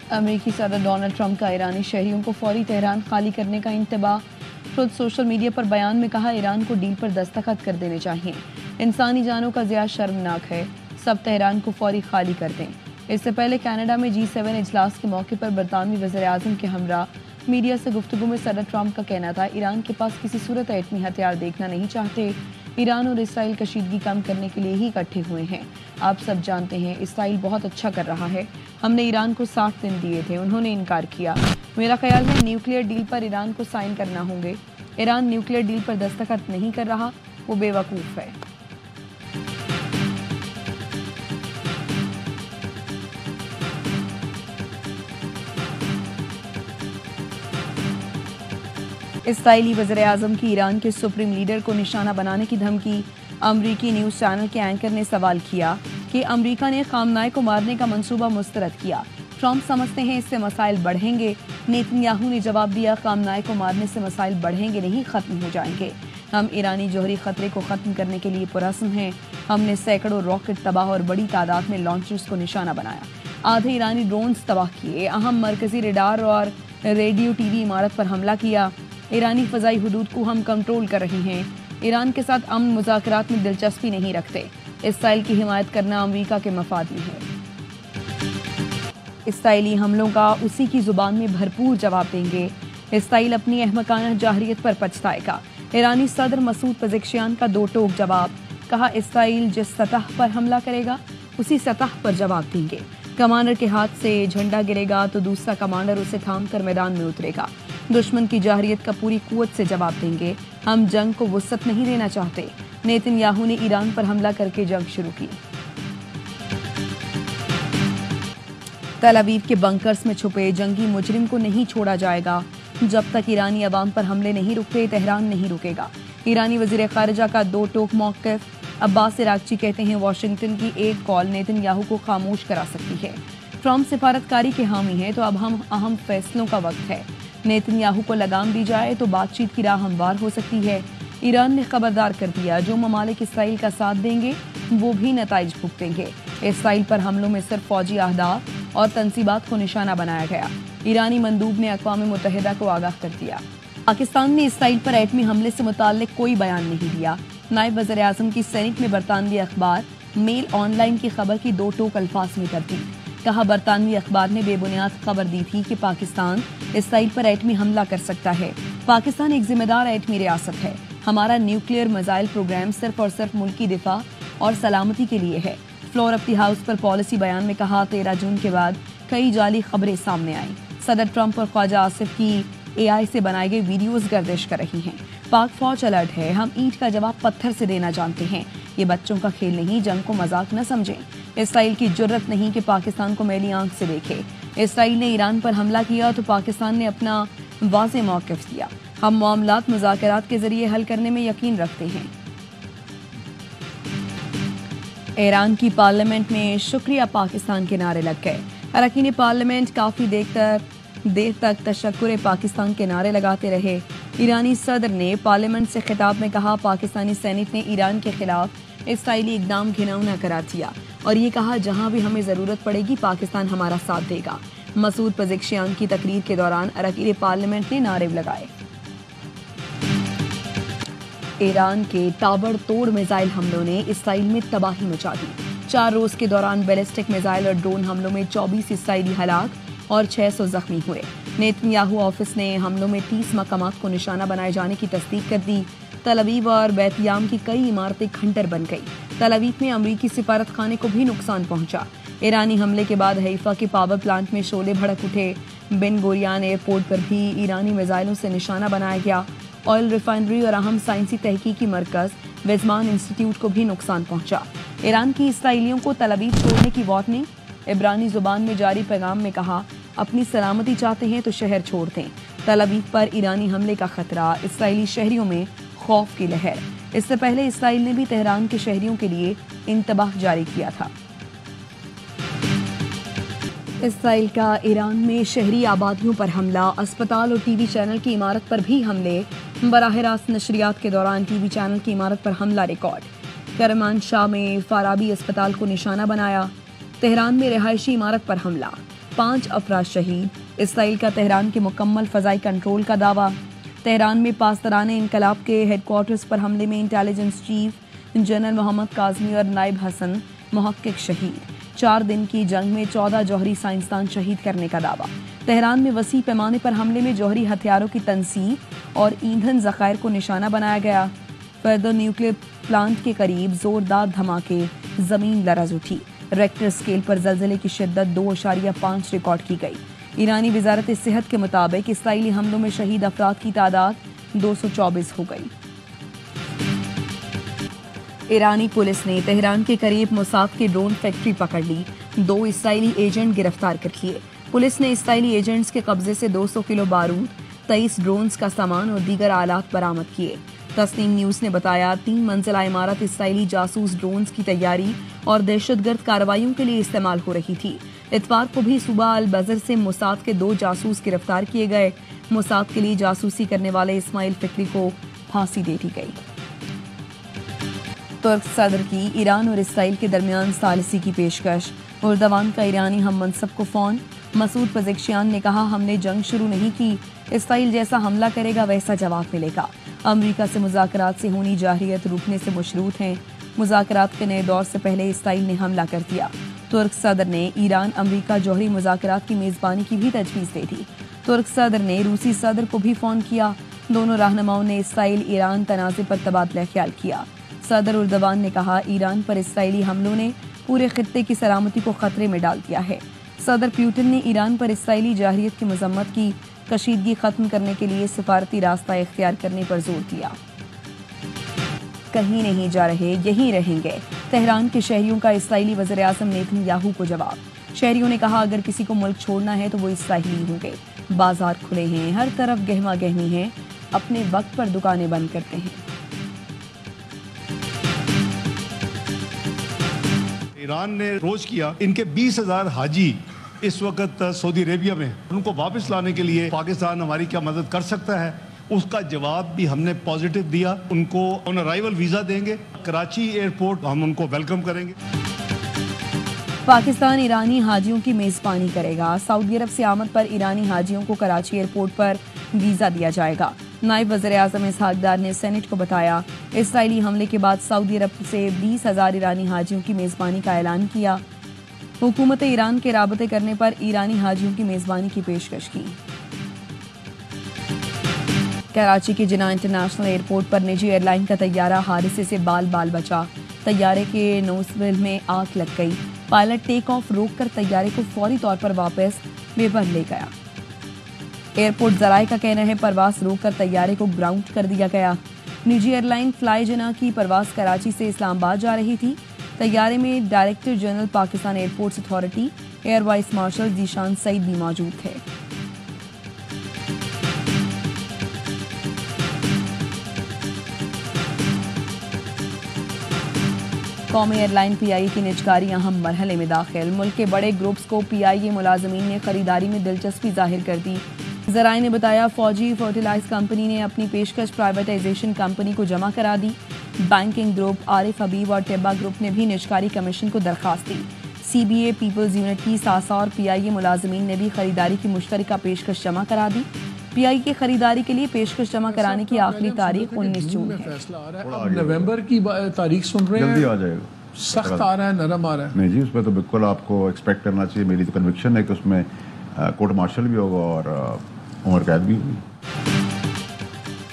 امریکی صدر Donald Trump کا ایرانی شہریوں کو فوری تہران خالی کرنے کا انتباہ۔ خود سوشل میڈیا پر بیان میں کہا ایران کو ڈیل پر دستخط کر دینے چاہیے، انسانی جانوں کا ضیاع شرمناک ہے، سب تہران کو فوری خالی کر دیں۔ اس سے پہلے کینیڈا میں G7 اجلاس کے موقع پر برطانوی وزیر اعظم کے ہمراہ میڈیا سے گفتگو میں صدر ٹرمپ کا کہنا تھا ایران کے پاس کسی صورت ایٹمی ہتھیار دیکھنا نہیں چاہتے، ایران اور اسرائیل کشیدگی کم کرنے کے لیے ہی اکٹھے ہوئے ہیں۔ آپ سب جانتے ہیں اسرائیل بہت اچھا کر رہا ہے، ہم نے ایران کو 60 دن دیے تھے، انہوں نے انکار کیا۔ میرا خیال ہے نیوکلیئر ڈیل پر ایران کو سائن کرنا ہوں گے، ایران نیوکلیئر ڈیل پر دستخط نہیں کر رہا، وہ بے وقوف ہے۔ اسرائیلی وزیر اعظم کی ایران کے سپریم لیڈر کو نشانہ بنانے کی دھمکی۔ امریکی نیوز چینل کے اینکر نے سوال کیا کہ امریکہ نے خامنہ کو مارنے کا منصوبہ مسترد کیا، ٹرمپ سمجھتے ہیں اس سے مسائل بڑھیں گے۔ نیتن یاہو نے جواب دیا خامنہ کو مارنے سے مسائل بڑھیں گے نہیں، ختم ہو جائیں گے۔ ہم ایرانی جوہری خطرے کو ختم کرنے کے لیے پرعزم ہیں، ہم نے سینکڑوں راکٹ تباہ اور بڑی تعداد میں لانچرز کو نشانہ بنایا، آدھے ایرانی ڈرونز تباہ کیے، اہم مرکزی ریڈار اور ریڈیو ٹی وی عمارت پر حملہ کیا۔ ایرانی فضائی حدود کو ہم کنٹرول کر رہے ہیں، ایران کے ساتھ امن مذاکرات میں دلچسپی نہیں رکھتے، اسرائیل کی حمایت کرنا امریکہ کے مفاد میں ہے۔ اسرائیلی حملوں کا اسی کی زبان میں بھرپور جواب دیں گے، اسرائیل اپنی احمقانہ جارحیت پر پچھتائے گا۔ ایرانی صدر مسعود پزیکشیان کا دو ٹوک جواب، کہا اسرائیل جس سطح پر حملہ کرے گا اسی سطح پر جواب دیں گے، کمانڈر کے ہاتھ سے جھنڈا گرے گا تو دوسرا کمانڈر اسے تھام کر میدان میں اترے گا، دشمن کی جارحیت کا پوری قوت سے جواب دیں گے، ہم جنگ کو وسعت نہیں دینا چاہتے۔ نیتن یاہو نے ایران پر حملہ کر کے جنگ شروع کی۔ تل ابیب کے بنکرز میں چھپے جنگی مجرم کو نہیں چھوڑا جائے گا، جب تک ایرانی عوام پر حملے نہیں رکتے تہران نہیں رکے گا۔ ایرانی وزیر خارجہ کا دو ٹوک موقف، عباس عراقچی کہتے ہیں واشنگٹن کی ایک کال نیتن یاہو کو خاموش کرا سکتی ہے، ٹرمپ سفارتکاری کے حامی ہیں تو اب ہم اہم فیصلوں کا وقت ہے، نیتن یاہو کو لگام دی جائے تو بات چیت کی راہ ہموار ہو سکتی ہے۔ ایران نے خبردار کر دیا جو ممالک اسرائیل کا ساتھ دیں گے وہ بھی نتائج بھگتیں گے۔ اسرائیل پر حملوں میں صرف فوجی اہداف اور تنصیبات کو نشانہ بنایا گیا، ایرانی مندوب نے اقوام متحدہ کو آگاہ کر دیا۔ پاکستان نے اسرائیل پر ایٹمی حملے سے متعلق کوئی بیان نہیں دیا، نائب وزیر اعظم کی سینیٹ میں برطانوی اخبار میل آن لائن کی خبر کی دو ٹوک الفاظ میں تردید، کہا برطانوی اخبار نے بے بنیاد خبر دی تھی کہ پاکستان اسرائیل پر ایٹمی حملہ کر سکتا ہے، پاکستان ایک ذمہ دار ایٹمی ریاست ہے، ہمارا نیوکلیئر میزائل پروگرام صرف اور صرف ملکی دفاع اور سلامتی کے لیے ہے۔ فلور آف دی ہاؤس پر پالیسی بیان میں کہا 13 جون کے بعد کئی جعلی خبریں سامنے آئیں، صدر ٹرمپ اور خواجہ آصف کی AI سے بنائے گئے ویڈیوز گردش کر رہی ہیں، پاک فوج الرٹ ہے، ہم اینٹ کا جواب پتھر سے دینا جانتے ہیں، یہ بچوں کا کھیل نہیں، جنگ کو مذاق نہ سمجھیں، اسرائیل کی جرت نہیں کہ پاکستان کو میلی آنکھ سے دیکھے، اسرائیل نے ایران پر حملہ کیا تو پاکستان نے اپنا واضح موقف دیا، ہم معاملات مذاکرات کے ذریعے حل کرنے میں یقین رکھتے ہیں۔ ایران کی پارلیمنٹ میں شکریہ پاکستان کے نعرے لگ گئے، اراکین پارلیمنٹ کافی دیر تک تشکر پاکستان کے نعرے لگاتے رہے۔ ایرانی صدر نے پارلیمنٹ سے خطاب میں کہا پاکستانی سینیٹ نے ایران کے خلاف اسرائیلی اقدام گھناؤنا قرار دیا اور یہ کہا جہاں بھی ہمیں ضرورت پڑے گی پاکستان ہمارا ساتھ دے گا۔ مسعود پزیکشیان کی تقریر کے دوران اراکین پارلیمنٹ نے نعرے لگائے۔ ایران کے تابڑ توڑ میزائل حملوں نے اسرائیل میں تباہی مچا دی، 4 روز کے دوران بیلسٹک میزائل اور ڈرون حملوں میں 24 اسرائیلی ہلاک اور 600 زخمی ہوئے۔ نیتن یاہو آفس نے حملوں میں 30 مقامات کو نشانہ بنائے جانے کی تصدیق کر دی، تل ابیب اور بیت یام کی کئی عمارتیں کھنڈر بن گئی، تل ابیب میں امریکی سفارت خانے کو بھی نقصان پہنچا۔ ایرانی حملے کے بعد حیفا کے پاور پلانٹ میں شعلے بھڑک اٹھے، بن گوریان ایئرپورٹ پر بھی ایرانی میزائلوں سے نشانہ بنایا گیا، آئل ریفائنری اور اہم سائنسی تحقیقی مرکز وزمان انسٹیٹیوٹ کو بھی نقصان پہنچا۔ ایران کی اسرائیلیوں کو تل ابیب چھوڑنے کی وارننگ، عبرانی زبان میں جاری پیغام میں کہا اپنی سلامتی چاہتے ہیں تو شہر چھوڑ دیں، تل ابیب پر ایرانی حملے کا خطرہ، اسرائیلی شہریوں میں خوف کی لہر۔ اس سے پہلے اسرائیل نے بھی تہران کے شہریوں کے لیے انتباہ جاری کیا تھا۔ اسرائیل کا ایران میں شہری آبادیوں پر حملہ، اسپتال اور ٹی وی چینل کی عمارت پر بھی حملے، براہ راست نشریات کے دوران ٹی وی چینل کی عمارت پر حملہ ریکارڈ، کرمانشاہ میں فارابی اسپتال کو نشانہ بنایا، تہران میں رہائشی عمارت پر حملہ، 5 افراد شہید۔ اسرائیل کا تہران کے مکمل فضائی کنٹرول کا دعویٰ۔ تہران میں پاسداران انقلاب کے ہیڈ کوارٹرز پر حملے میں انٹیلیجنس چیف جنرل محمد کاظمی اور نائب حسن محقق شہید۔ 4 دن کی جنگ میں 14 جوہری سائنسدان شہید کرنے کا دعویٰ۔ تہران میں وسیع پیمانے پر حملے میں جوہری ہتھیاروں کی تنصیب اور ایندھن ذخائر کو نشانہ بنایا گیا۔ فردو نیوکلیئر پلانٹ کے قریب زوردار دھماکے، زمین لرز اٹھی۔ ریکٹر اسکیل پر زلزلے کی شدت 2.5 ریکارڈ کی گئی۔ ایرانی وزارت صحت کے مطابق اسرائیلی حملوں میں شہید افراد کی تعداد 224 ہو گئی۔ ایرانی پولیس نے تہران کے قریب موساد کی ڈرون فیکٹری پکڑ لی، 2 اسرائیلی ایجنٹ گرفتار کر لیے۔ پولیس نے اسرائیلی ایجنٹس کے قبضے سے 200 کلو بارود، 23 ڈرونز کا سامان اور دیگر آلات برآمد کیے۔ تسنیم نیوز نے بتایا 3 منزلہ عمارت اسرائیلی جاسوس ڈرونز کی تیاری اور دہشت گرد کارروائیوں کے لیے استعمال ہو رہی تھی۔ اتوار کو بھی صوبہ البزر سے موساد کے 2 جاسوس گرفتار کیے گئے۔ موساد کے لیے جاسوسی کرنے والے اسماعیل فکری کو پھانسی دے دی گئی۔ ترک صدر کی ایران اور اسرائیل کے درمیان ثالثی کی پیشکش۔ اردوان کا ایرانی ہم منصب کو فون۔ مسعود پزیکشیان نے کہا ہم نے جنگ شروع نہیں کی، اسرائیل جیسا حملہ کرے گا ویسا جواب ملے گا۔ امریکہ سے مذاکرات سے ہونی جارحیت روکنے سے مشروط ہیں۔ مذاکرات کے نئے دور سے پہلے اسرائیل نے حملہ کر دیا۔ ترک صدر نے ایران امریکہ جوہری مذاکرات کی میزبانی کی بھی تجویز دے دی۔ ترک صدر نے روسی صدر کو بھی فون کیا۔ دونوں رہنماؤں نے اسرائیل ایران تنازع پر تبادلہ خیال کیا۔ صدر اردوان نے کہا ایران پر اسرائیلی حملوں نے پورے خطے کی سلامتی کو خطرے میں ڈال دیا ہے۔ صدر پیوٹن نے ایران پر اسرائیلی جارحیت کی مذمت کی، کشیدگی ختم کرنے کے لیے سفارتی راستہ اختیار کرنے پر زور دیا۔ کہیں نہیں جا رہے، یہیں رہیں گے، تہران کے شہریوں کا اسرائیلی وزیر اعظم نیتن یاہو کو جواب۔ شہریوں نے کہا اگر کسی کو ملک چھوڑنا ہے تو وہ اسرائیلی ہوں گے۔ بازار کھلے ہیں، ہر طرف گہما گہمی ہے، اپنے وقت پر دکانیں بند کرتے ہیں۔ ایران نے روز کیا ان کے 20,000 حاجی اس وقت سعودی عربیہ میں، ان کو واپس لانے کے لیے پاکستان ہماری کیا مدد کر سکتا ہے؟ اس کا جواب بھی ہم نے پازیٹیو دیا۔ ان کو آن ارائیول ویزا دیں گے، کراچی ایئرپورٹ ہم ان کو ویلکم کریں گے۔ پاکستان ایرانی حاجیوں کی میزبانی کرے گا۔ سعودی عرب سے آمد پر ایرانی حاجیوں کو کراچی ایئرپورٹ پر ویزا دیا جائے گا۔ نائب وزیر اعظم اسحاق ڈار نے سینیٹ کو بتایا اسرائیلی حملے کے بعد سعودی عرب سے 20,000 ایرانی حاجیوں کی میزبانی کا اعلان کیا۔ حکومت ایران کے رابطے کرنے پر ایرانی حاجیوں کی میزبانی کی پیشکش کی۔ کراچی کے جناح انٹرنیشنل ایئرپورٹ پر نجی ایئر لائن کا طیارہ حادثے سے بال بال بچا۔ طیارے کے نوزل میں آگ لگ گئی۔ پائلٹ ٹیک آف روک کر طیارے کو فوری طور پر واپس ویبر لے گیا۔ ایئرپورٹ ذرائع کا کہنا ہے پرواز روک کر طیارے کو گراؤنڈ کر دیا گیا۔ نجی ایئر لائن فلائی جناح کی پرواز کراچی سے اسلام آباد جا رہی تھی۔ طیارے میں director general Pakistan airports authority air vice marshal Zeeshan Saeed بھی موجود تھے۔ قومی ایئر لائن پی آئی کی نجکاری اہم مرحلے میں داخل۔ ملک کے بڑے گروپس کو پی آئی اے ملازمین نے خریداری میں دلچسپی ظاہر کر دی۔ ذرائع نے بتایا فوجی فرٹیلائز کمپنی نے اپنی پیشکش پرائیویٹائزیشن کمپنی کو جمع کرا دی۔ بینکنگ گروپ عارف حبیب اور ٹیبا گروپ نے بھی نجکاری کمیشن کو درخواست دی۔ سی بی اے پیپلز یونٹ کی ساسا اور پی آئی اے ملازمین نے بھی خریداری کی مشترکہ پیشکش جمع کرا دی۔ پی آئی کی خریداری کے لیے پیشکش جمع کرانے کی آخری تاریخ 19 جون ہے۔ نومبر کی تاریخ سن رہے ہیں، جلدی آ جائے گا، سخت آ رہا ہے، نرم آ رہا ہے؟ نہیں جی، اس میں تو بالکل آپ کو ایکسپیکٹ کرنا چاہیے۔ میری تو کنوکشن ہے کہ اس میں کورٹ مارشل بھی ہوگا اور عمر قید بھی ہوگی۔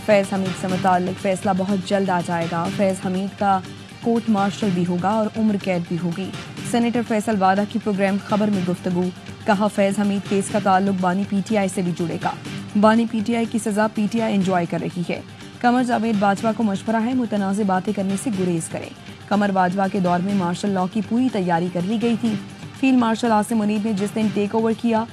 فیض حمید سے متعلق فیصلہ بہت جلد آ جائے گا۔ فیض حمید کا کورٹ مارشل بھی ہوگا اور عمر قید بھی ہوگی۔ سینیٹر فیصل وادہ کی پروگرام خبر میں گفتگو، کہا فیض حمید کیس کا تعلق بانی پی ٹی آئی سے بھی جڑے گا۔ بانی پی ٹی آئی کی سزا پی ٹی آئی انجوائے کر رہی ہے۔ قمر جاوید باجوہ کو مشورہ ہے متنازع باتیں کرنے سے گریز کریں۔ قمر باجوہ کے دور میں مارشل لاء کی پوری تیاری کر لی گئی تھی۔ فیلڈ مارشل عاصم منیب نے جس دن ٹیک اوور کیا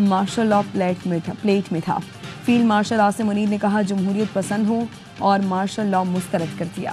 مارشل لاء پلیٹ میں تھا۔ فیلڈ مارشل عاصم منیب نے کہا جمہوریت پسند ہو اور مارشل لاء مسترد کر دیا۔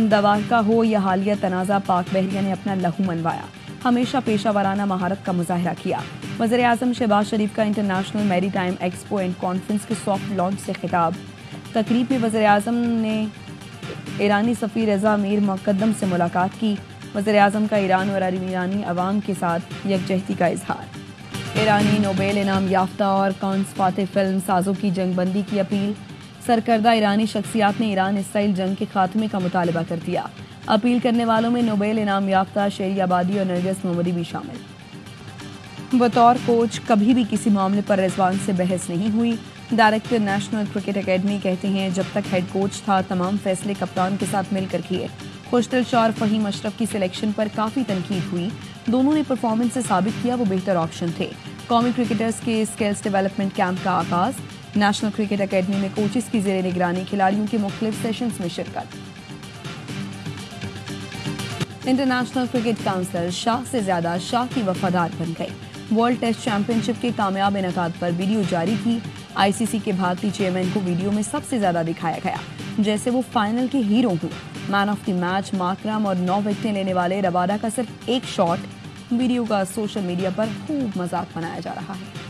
دوار کا ہو یا حالیہ تنازع، پاک بحریہ نے اپنا لہو منوایا، ہمیشہ پیشہ ورانہ مہارت کا مظاہرہ کیا۔ وزیر اعظم شہباز شریف کا انٹرنیشنل میری ٹائم ایکسپو اینڈ کانفرنس کے سافٹ لانچ سے خطاب۔ تقریب میں وزیر اعظم نے ایرانی سفیر رضا امیر مقدم سے ملاقات کی۔ وزیر اعظم کا ایران اور ایرانی عوام کے ساتھ یکجہتی کا اظہار۔ ایرانی نوبیل انعام یافتہ اور کانز فاتح فلم سازوں کی جنگ بندی کی اپیل۔ سرکردہ ایرانی شخصیات نے ایران اسرائیل جنگ کے خاتمے کا مطالبہ کر دیا۔ اپیل کرنے والوں میں نوبیل انعام یافتہ شیری آبادی اور نرگس محمدی بھی شامل۔ بطور کوچ کبھی بھی کسی معاملے پر رضوان سے بحث نہیں ہوئی۔ ڈائریکٹر نیشنل کرکٹ اکیڈمی کہتے ہیں جب تک ہیڈ کوچ تھا تمام فیصلے کپتان کے ساتھ مل کر کیے۔ خوشدل شاہ اور فہیم اشرف کی سلیکشن پر کافی تنقید ہوئی، دونوں نے پرفارمنس سے ثابت کیا وہ بہتر آپشن تھے۔ قومی کرکٹرز کے اسکلز ڈیولپمنٹ کیمپ کا آغاز۔ نیشنل کرکٹ اکیڈمی میں کوچز کی زیر نگرانی کھلاڑیوں کے مختلف سیشنز میں شرکت۔ انٹرنیشنل کرکٹ کونسل شاہ سے زیادہ شاہ کی وفادار بن گئی۔ ورلڈ ٹیسٹ چیمپئن شپ کے کامیاب انعقاد پر ویڈیو جاری کی۔ آئی سی سی کے بھارتی چیئرمین کو ویڈیو میں سب سے زیادہ دکھایا گیا جیسے وہ فائنل کے ہیرو ہوں۔ مین آف دی میچ ماکرم اور 9 وکٹیں لینے والے ربادہ کا صرف ایک شاٹ، ویڈیو کا سوشل میڈیا پر خوب مذاق بنایا جا رہا ہے۔